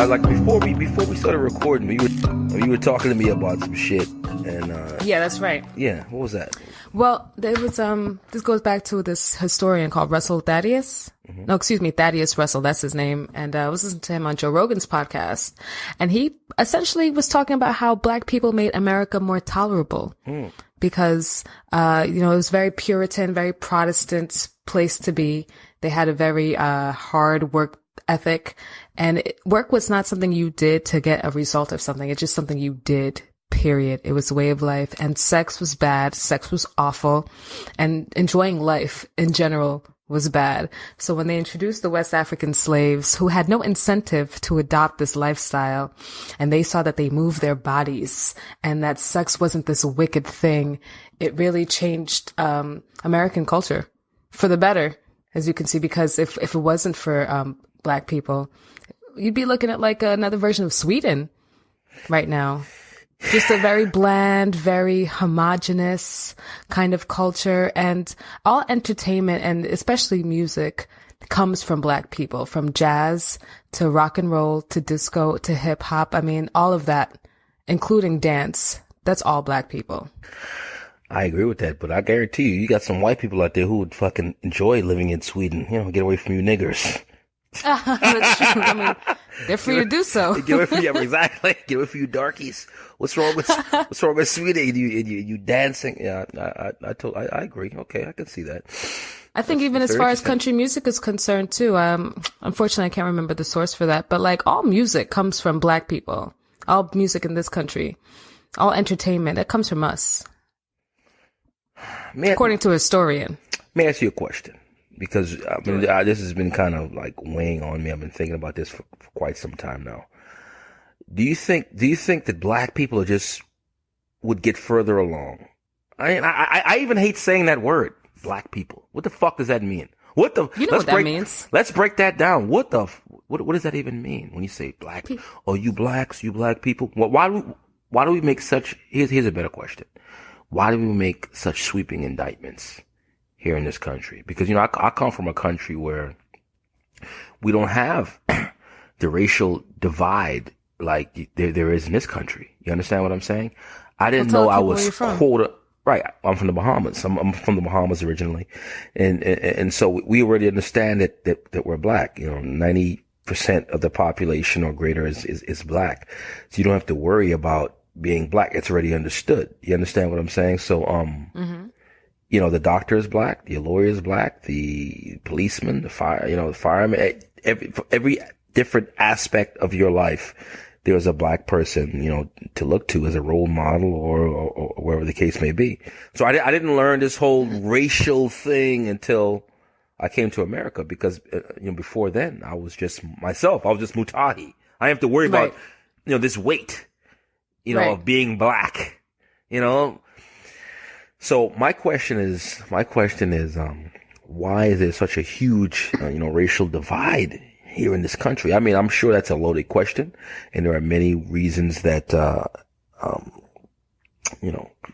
Like before we started recording, you were talking to me about some shit, and yeah, that's right. Yeah, what was that? Well, there was this goes back to this historian called Russell Thaddeus. Mm-hmm. No, excuse me, Thaddeus Russell. That's his name. And I was listening to him on Joe Rogan's podcast, and he essentially was talking about how black people made America more tolerable because it was very Puritan, very Protestant place to be. They had a very hard work ethic, and work was not something you did to get a result of something. It's just something you did, period. It was a way of life, and sex was bad. Sex was awful, and enjoying life in general was bad. So when they introduced the West African slaves who had no incentive to adopt this lifestyle, and they saw that they moved their bodies and that sex wasn't this wicked thing, it really changed American culture for the better, as you can see, because if it wasn't for black people, you'd be looking at like another version of Sweden right now. Just a very bland, very homogenous kind of culture, and all entertainment and especially music comes from black people, from jazz to rock and roll to disco to hip hop. I mean, all of that, including dance, that's all black people. I agree with that, but I guarantee you got some white people out there who would fucking enjoy living in Sweden. Get away from you niggers. That's true. I mean, they're free to do so. Get away from you, exactly. Get away from you darkies. What's wrong with Sweden? You dancing? Yeah, I agree. Okay, I can see that. I think even as far as country music is concerned too. Unfortunately, I can't remember the source for that, but like all music comes from black people. All music in this country, all entertainment, it comes from us. According to a historian. May I ask you a question? Because this has been kind of like weighing on me. I've been thinking about this for quite some time now. Do you think that black people would get further along? I even hate saying that word, black people. What the fuck does that mean? What that means? Let's break that down. What does that even mean when you say black? Oh, you blacks, you black people. Why do we make such? Here's a better question. Why do we make such sweeping indictments here in this country? Because, I come from a country where we don't have the racial divide like there is in this country. You understand what I'm saying? I didn't know I was quota. Right. I'm from the Bahamas. I'm from the Bahamas originally. And so we already understand that we're black. 90% of the population or greater is black. So you don't have to worry about being black. It's already understood. You understand what I'm saying? So, the doctor is black, the lawyer is black, the policeman, the fireman, every different aspect of your life, there's a black person, to look to as a role model or wherever the case may be. So I didn't learn this whole racial thing until I came to America because, before then I was just myself. I was just Mutahi. I have to worry about, this weight, of being black, So my question is, why is there such a huge, racial divide here in this country? I mean, I'm sure that's a loaded question, and there are many reasons that,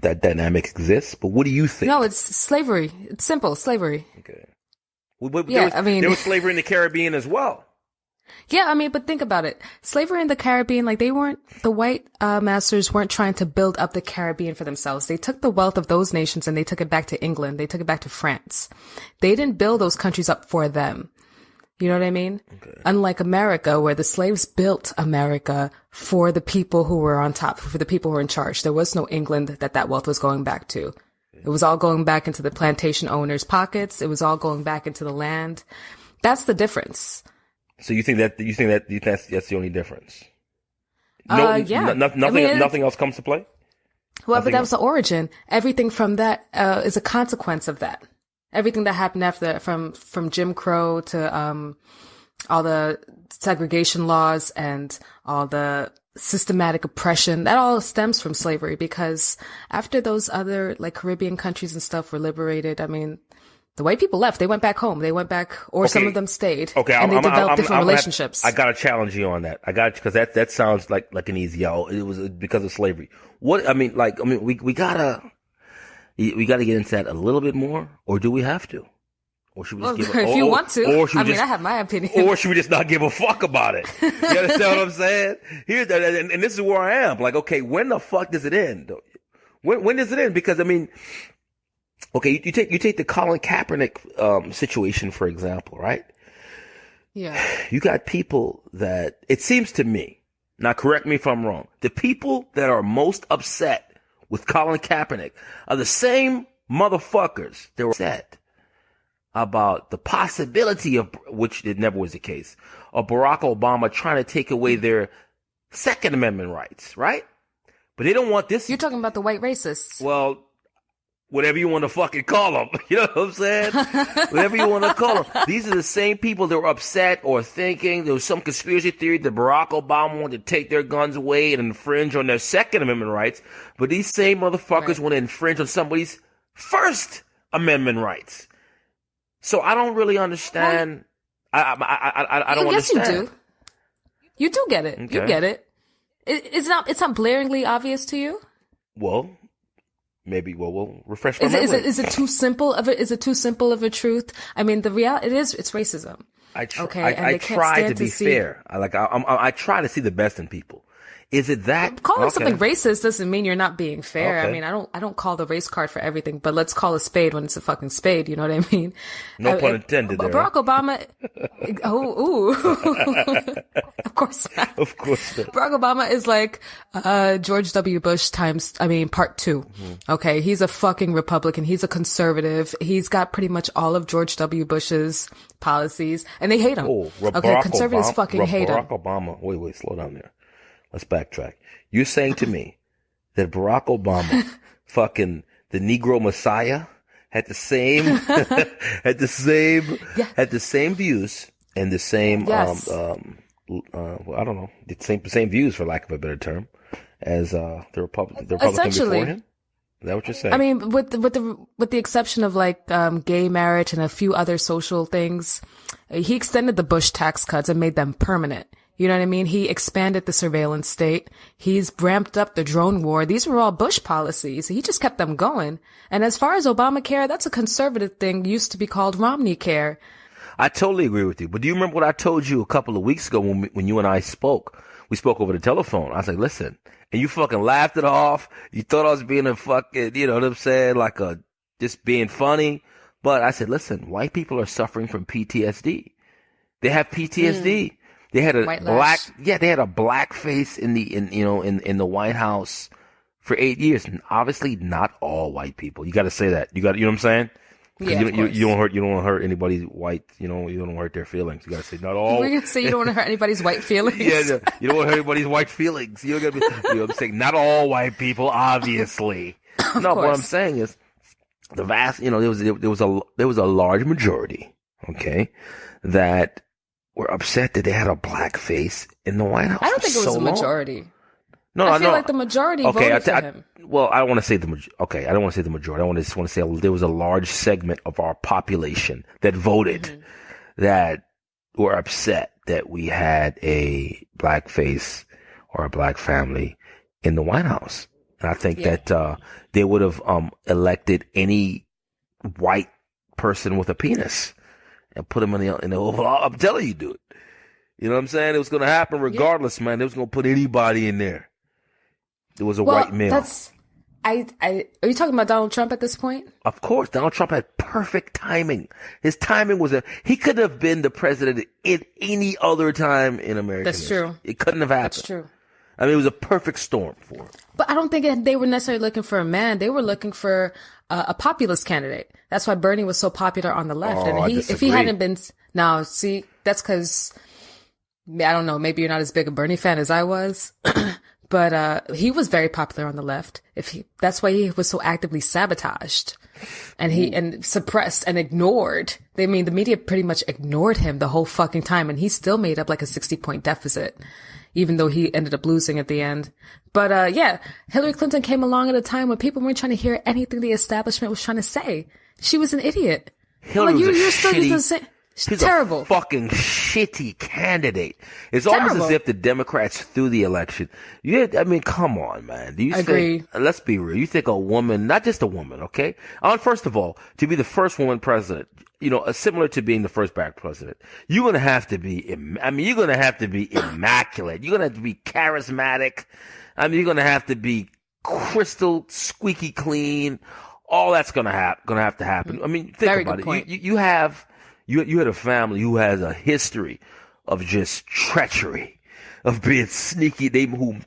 that dynamic exists. But what do you think? No, it's slavery. It's simple, slavery. Okay. There was slavery in the Caribbean as well. Yeah, but think about it. Slavery in the Caribbean, the white masters weren't trying to build up the Caribbean for themselves. They took the wealth of those nations and they took it back to England. They took it back to France. They didn't build those countries up for them. You know what I mean? Okay. Unlike America, where the slaves built America for the people who were on top, for the people who were in charge. There was no England that wealth was going back to. It was all going back into the plantation owners' pockets. It was all going back into the land. That's the difference. So you think that's the only difference? Yeah. Nothing else comes to play? Well, but that was the origin. Everything from that is a consequence of that. Everything that happened after that, from Jim Crow to all the segregation laws and all the systematic oppression, that all stems from slavery, because after those other like Caribbean countries and stuff were liberated, I mean, the white people left. They went back home. They went back, or some of them stayed. Okay, and they developed different relationships. I gotta challenge you on that. I got, because that sounds like an easy out. It was because of slavery. We gotta get into that a little bit more, or do we have to? Or should we just give if you want to. I have my opinion. Or should we just not give a fuck about it? You understand what I'm saying? And this is where I am. Like, okay, when the fuck does it end? When does it end? Because I mean, okay, you take the Colin Kaepernick situation for example, right? Yeah. You got people that, it seems to me, now correct me if I'm wrong, the people that are most upset with Colin Kaepernick are the same motherfuckers that were upset about the possibility of, which it never was the case, of Barack Obama trying to take away their Second Amendment rights, right? But they don't want this. You're talking about the white racists. Well, whatever you want to fucking call them. You know what I'm saying? Whatever you want to call them. These are the same people that were upset or thinking there was some conspiracy theory that Barack Obama wanted to take their guns away and infringe on their Second Amendment rights. But these same motherfuckers want to infringe on somebody's First Amendment rights. So I don't really understand. I don't understand. Yes, you do. You do get it. Okay. You get it. It's not blaringly obvious to you. Well, maybe. Well, we'll refresh my memory. Is it too simple of a? Is it too simple of a truth? I mean, the reality it's racism. I try to be fair. I try to see the best in people. Is it that calling something racist doesn't mean you're not being fair? Okay. I mean, I don't call the race card for everything, but let's call a spade when it's a fucking spade. You know what I mean? No pun intended. Barack Obama. Of course not. Of course not. Barack Obama is like George W. Bush part 2. Mm-hmm. Okay, he's a fucking Republican. He's a conservative. He's got pretty much all of George W. Bush's policies, and they hate him. Okay, conservatives fucking hate him. Barack Obama. Wait, slow down there. Let's backtrack. You're saying to me that Barack Obama, fucking the Negro Messiah, had the same views and the same yes. I don't know, the same views, for lack of a better term, as the Republican before him. Is that what you're saying? I mean, with the exception of like gay marriage and a few other social things, he extended the Bush tax cuts and made them permanent. You know what I mean? He expanded the surveillance state. He's ramped up the drone war. These were all Bush policies. He just kept them going. And as far as Obamacare, that's a conservative thing. Used to be called Romney Care. I totally agree with you. But do you remember what I told you a couple of weeks ago when you and I spoke? We spoke over the telephone. I was like, listen, and you fucking laughed it off. You thought I was being a fucking, you know what I'm saying? Like just being funny. But I said, listen, white people are suffering from PTSD. They have PTSD. They had they had a black face in the White House for 8 years, and obviously not all white people. You got to say that. You know what I'm saying? Yeah, you don't want to hurt anybody's white. You don't want to hurt their feelings. You got to say not all. We're gonna say you don't want to hurt anybody's white feelings. Yeah, you don't want to hurt anybody's white feelings. You got to I'm saying not all white people, obviously. No, what I'm saying is the vast. There was a large majority. Okay, that were upset that they had a black face in the White House. I don't think it was a majority. No, I feel like the majority voted for him. Well, I don't want to say the majority. Okay, I don't want to say the majority. I just want to say there was a large segment of our population that voted that were upset that we had a black face or a black family in the White House. And I think that they would have elected any white person with a penis and put him in the Oval. I'm telling you, dude. You know what I'm saying? It was going to happen regardless, man. They was going to put anybody in there. There was a white male. Are you talking about Donald Trump at this point? Of course. Donald Trump had perfect timing. His timing was he couldn't have been the president at any other time in American history. That's true. It couldn't have happened. That's true. I mean, it was a perfect storm for him. But I don't think they were necessarily looking for a man. They were looking for a populist candidate. That's why Bernie was so popular on the left. Oh, and if he hadn't been, now see, that's because, I don't know, maybe you're not as big a Bernie fan as I was, but he was very popular on the left. That's why he was so actively sabotaged and suppressed and ignored. I mean, the media pretty much ignored him the whole fucking time, and he still made up like a 60-point deficit. even though he ended up losing at the end. But yeah, Hillary Clinton came along at a time when people weren't trying to hear anything the establishment was trying to say. She was an idiot. Hillary was you're still using the same. She's terrible. a fucking shitty candidate. It's Terrible. almost as if the Democrats threw the election. Yeah, I mean, come on, man. Do you Agree. think, let's be real, you think a woman, not just a woman, okay? First of all, to be the first woman president, similar to being the first black president, you're going to have to be, you're going to have to be immaculate. You're going to have to be charismatic. You're going to have to be crystal squeaky clean. All that's going to have to happen. I mean, think Very about good it. point. You had a family who has a history of just treachery, of being sneaky.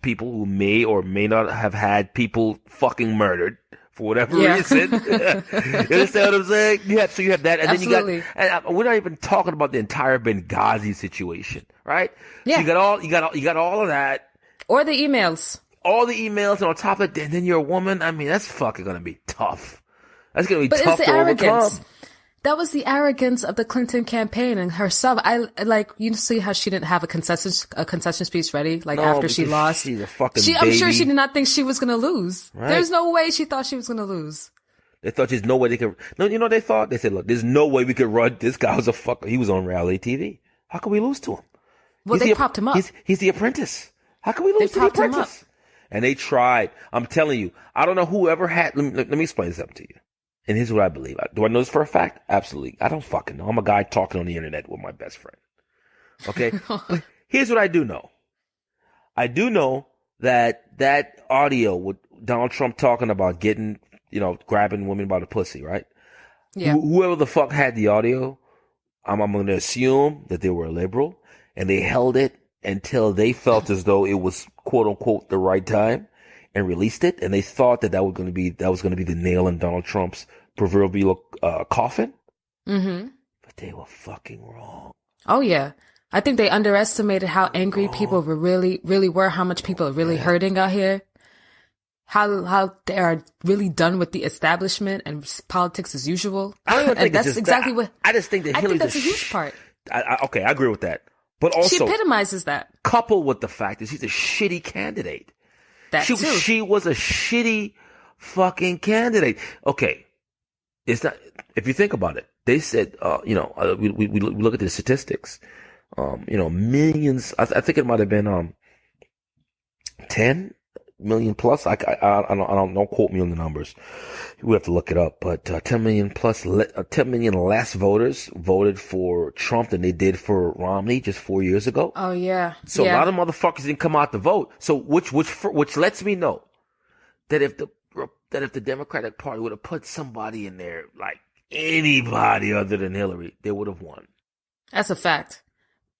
People who may or may not have had people fucking murdered for whatever reason. You understand what I'm saying? You have that, and Absolutely. then you got. And we're not even talking about the entire Benghazi situation, right? Yeah. So you got all of that, Or the emails. all the emails, and on top of it, and then you're a woman. I mean, that's fucking gonna be tough. That's gonna be But tough it's the to arrogance. overcome. That was the arrogance of the Clinton campaign and herself. You see how she didn't have a concession speech ready, after she because lost. she's a fucking I'm sure baby. she did not think she was going to lose. Right. There's no way she thought she was going to lose. They thought there's no way they could. No, they thought. They said, look, there's no way we could run. This guy was a fucker. He was on reality TV. How can we lose to him? Well, they propped him up. He's the apprentice. How can we lose to the propped him apprentice? And they tried. I'm telling you, I don't know whoever had. Let me explain something to you. And here's what I believe. Do I know this for a fact? Absolutely. I don't fucking know. I'm a guy talking on the internet with my best friend. Okay? But here's what I do know. I do know that audio with Donald Trump talking about getting, grabbing women by the pussy, right? Yeah. Whoever the fuck had the audio, I'm going to assume that they were a liberal, and they held it until they felt as though it was quote unquote the right time, and released it, and they thought that was going to be the nail in Donald Trump's proverbial coffin. Mm-hmm. But they were fucking wrong. Oh yeah, I think they underestimated how angry people were really were, how much people are really hurting out here, how they are really done with the establishment and politics as usual. I don't even think that's it's just exactly that. what I just think that I think Hillary's that's a huge part. Okay, I agree with that. But She also, epitomizes that. coupled with the fact that she's a shitty candidate. That too. She was a shitty fucking candidate. Okay. It's not, if you think about it, they said, we look at the statistics, millions, I think it might have been, 10 million plus. I don't quote me on the numbers. We have to look it up, but 10 million plus, 10 million less voters voted for Trump than they did for Romney just 4 years ago. Oh yeah. So yeah. a lot of motherfuckers didn't come out to vote. So which lets me know that if the Democratic Party would have put somebody in there, like anybody other than Hillary, they would have won. That's a fact.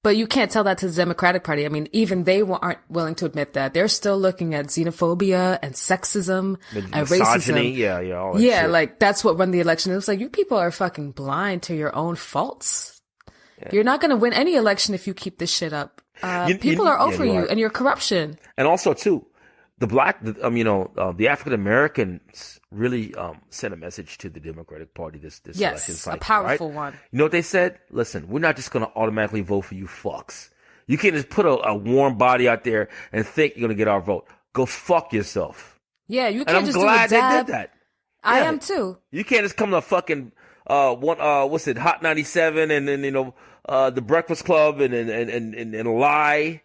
But you can't tell that to the Democratic Party. I mean, even they aren't willing to admit that. They're still looking at xenophobia and sexism and Misogyny, racism. all that shit. Like that's what won the election. It was like, you people are fucking blind to your own faults. Yeah. You're not going to win any election if you keep this shit up. People are over you and your corruption. And also too, the African Americans really sent a message to the Democratic Party this election cycle. Yes, a powerful right? one. You know what they said? Listen, we're not just going to automatically vote for you fucks. You can't just put a warm body out there and think you're going to get our vote. Go fuck yourself. Yeah, you can't and just I'm glad do a dab. they did that. I Yeah. am too. You can't just come to fucking Hot 97 and then the Breakfast Club and lie.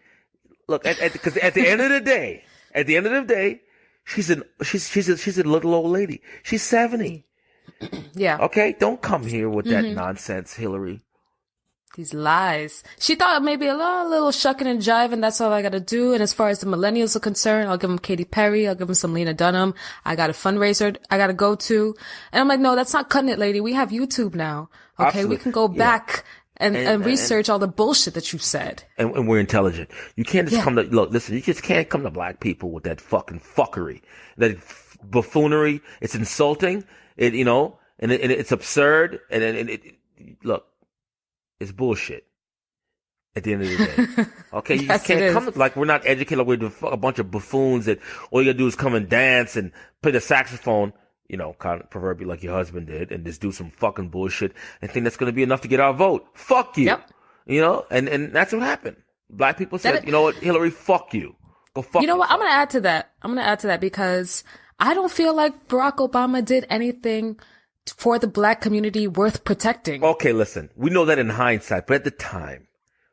Look, because at the end of the day, she's a little old lady. She's 70. Yeah. Okay, don't come here with that nonsense, Hillary. These lies. She thought maybe a little shucking and jiving, that's all I gotta do. And as far as the millennials are concerned, I'll give them Katy Perry, I'll give them some Lena Dunham. I got a fundraiser I gotta go to. And I'm like, no, that's not cutting it, lady. We have YouTube now. Okay, Absolutely. we can go back and research all the bullshit that you said. And we're intelligent. You can't just come to, look, listen, you just can't come to black people with that fucking fuckery, that buffoonery. It's insulting, and it's absurd, look, it's bullshit at the end of the day. Okay, you just can't come like we're not educated, like we're a bunch of buffoons that all you gotta do is come and dance and play the saxophone, kind of proverbially like your husband did, and just do some fucking bullshit and think that's gonna be enough to get our vote. Fuck you. Yep. And that's what happened. Black people said, you know what, Hillary, fuck you. Go fuck You know what? yourself. I'm going to add to that because I don't feel like Barack Obama did anything for the black community worth protecting. Okay, listen. We know that in hindsight, but at the time,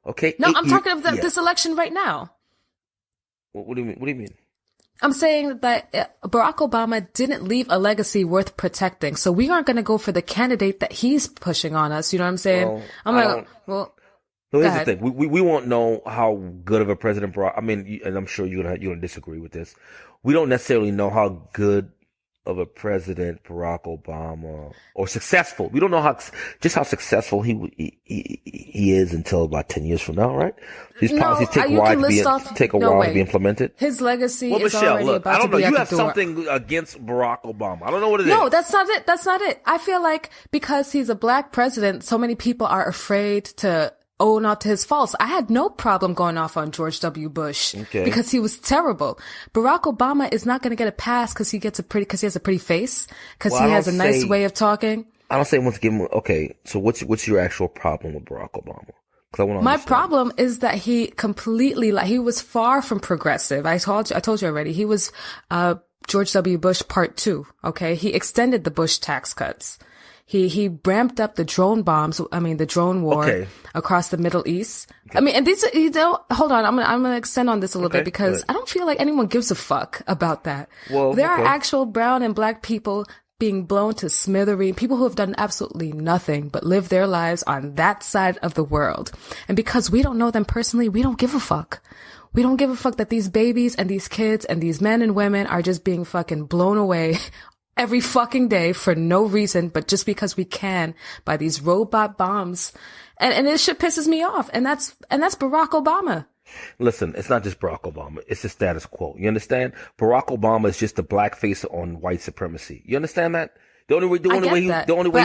okay? No, I'm talking about this election right now. What do you mean? What do you mean? I'm saying that Barack Obama didn't leave a legacy worth protecting. So we aren't going to go for the candidate that he's pushing on us. You know what I'm saying? No, here's the thing. We won't know how good of a president Barack. I mean, and I'm sure you're gonna disagree with this. We don't necessarily know how good of a president Barack Obama or successful. We don't know how successful he is until about 10 years from now, right? These policies take a while to be implemented. His legacy is Michelle, already look, about I don't to be know. You at have the door. something against Barack Obama. I don't know what it is. No, that's not it. That's not it. I feel like because he's a black president, so many people are afraid to own up to his faults. I had no problem going off on George W. Bush because he was terrible. Barack Obama is not going to get a pass because he has a pretty face, because he has a nice way of talking. I don't say once again. Okay, so what's your actual problem with Barack Obama? My problem is that he completely, he was far from progressive. I told you already. He was George W. Bush part 2. Okay, he extended the Bush tax cuts. He ramped up the drone war across the Middle East. Okay. I mean, and these, hold on, I'm gonna extend on this a little bit because I don't feel like anyone gives a fuck about that. Well, there are actual brown and black people being blown to smithereens, people who have done absolutely nothing but live their lives on that side of the world. And because we don't know them personally, we don't give a fuck. We don't give a fuck that these babies and these kids and these men and women are just being fucking blown away every fucking day for no reason, but just because we can, by these robot bombs. And this shit pisses me off. And that's Barack Obama. Listen, it's not just Barack Obama. It's the status quo. You understand? Barack Obama is just the black face on white supremacy. You understand that? The only way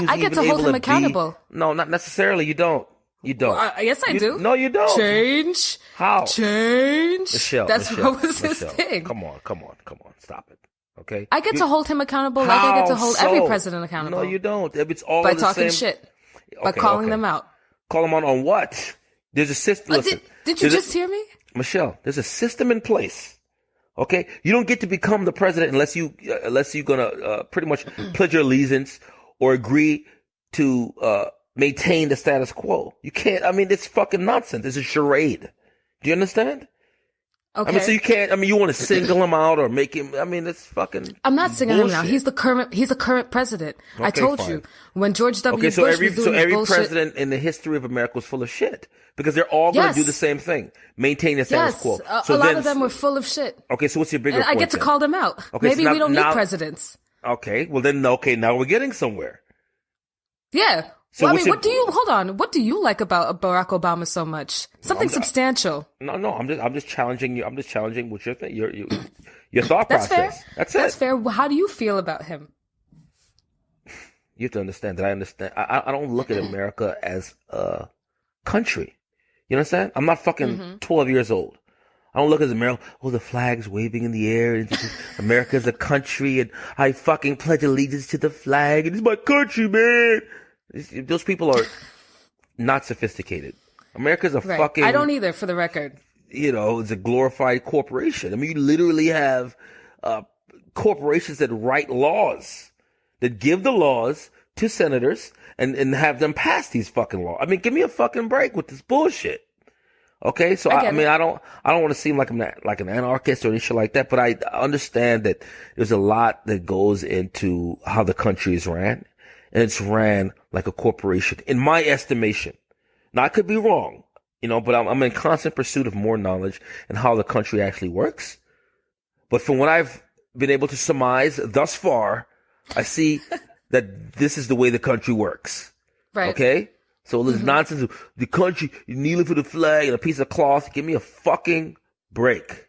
I get to hold him accountable. No, not necessarily. You don't. Yes, I do. No, you don't. Change. How? Change. Michelle. What was his thing. Come on. Stop it. Okay. I get to hold him accountable like I get to hold every president accountable. No, you don't. It's all by the talking same... shit. By calling them out. Call them on what? There's a system. Listen, did you just hear me? Michelle, there's a system in place. Okay? You don't get to become the president unless you're gonna pretty much pledge your allegiance or agree to maintain the status quo. You can't. I mean, it's fucking nonsense. It's a charade. Do you understand? Okay. I mean, so you can't. I mean, you want to single him out or make him. I mean, it's fucking. I'm not singling bullshit. him out. He's the current president. Okay, I told you when George W. Bush was doing every bullshit, president in the history of America was full of shit because they're all going to do the same thing, maintain the status quo. So a lot of them were full of shit. Okay, so what's your bigger point? I get to call them out. Okay, maybe we don't need presidents. Okay, well then, now we're getting somewhere. Yeah. So well, I mean, what do you like about Barack Obama so much? Something substantial. No, I'm just challenging you. I'm just challenging what your thought process. Fair. That's fair. How do you feel about him? You have to understand that I understand. I don't look at America as a country. You understand? I'm not fucking 12 years old. I don't look at America. Oh, the flag's waving in the air. And America's a country, and I fucking pledge allegiance to the flag. And it's my country, man. Those people are not sophisticated. America's a fucking... I don't either, for the record. It's a glorified corporation. I mean, you literally have corporations that write laws, that give the laws to senators and have them pass these fucking laws. I mean, give me a fucking break with this bullshit. Okay, so I don't want to seem like I'm like an anarchist or any shit like that, but I understand that there's a lot that goes into how the country is ran. And it's ran like a corporation, in my estimation. Now, I could be wrong, but I'm in constant pursuit of more knowledge and how the country actually works. But from what I've been able to surmise thus far, I see that this is the way the country works. Right. Okay? So this nonsense of the country, you're kneeling for the flag and a piece of cloth. Give me a fucking break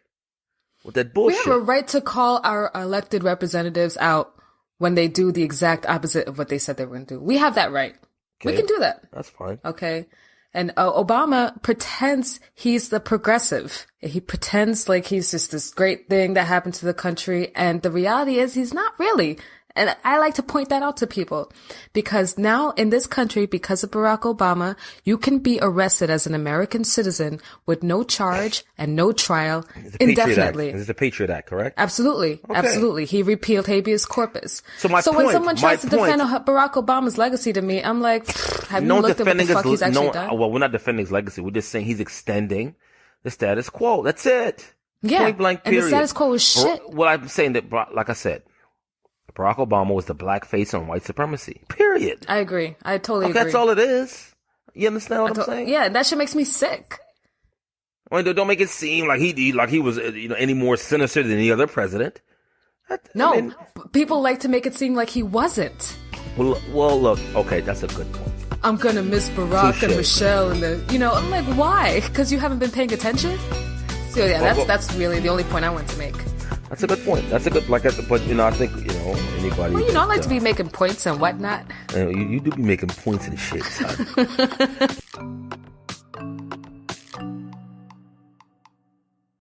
with that bullshit. We have a right to call our elected representatives out when they do the exact opposite of what they said they were going to do. We have that right. Okay. We can do that. That's fine. Okay. And Obama pretends he's the progressive. He pretends like he's just this great thing that happened to the country. And the reality is he's not really. And I like to point that out to people because now in this country, because of Barack Obama, you can be arrested as an American citizen with no charge and no trial indefinitely. This is the Patriot Act, correct? Absolutely. Okay. Absolutely. He repealed habeas corpus. So when someone tries to defend Barack Obama's legacy to me, I'm like, have you looked at what the fuck he's actually done? Well, we're not defending his legacy. We're just saying he's extending the status quo. That's it. Yeah. Point blank, period. And the status quo is shit. Well, I'm saying that, like I said, Barack Obama was the black face on white supremacy. Period. I agree. I totally agree. That's all it is. You understand what I'm saying? Yeah, that shit makes me sick. I mean, don't make it seem like he was any more sinister than any other president. People like to make it seem like he wasn't. Well, look. Okay, that's a good point. I'm gonna miss Barack and Michelle and I'm like, why? Because you haven't been paying attention? So yeah, that's really the only point I want to make. That's a good point. But I think anybody. Well, I like to be making points and whatnot. You do be making points and shit, son.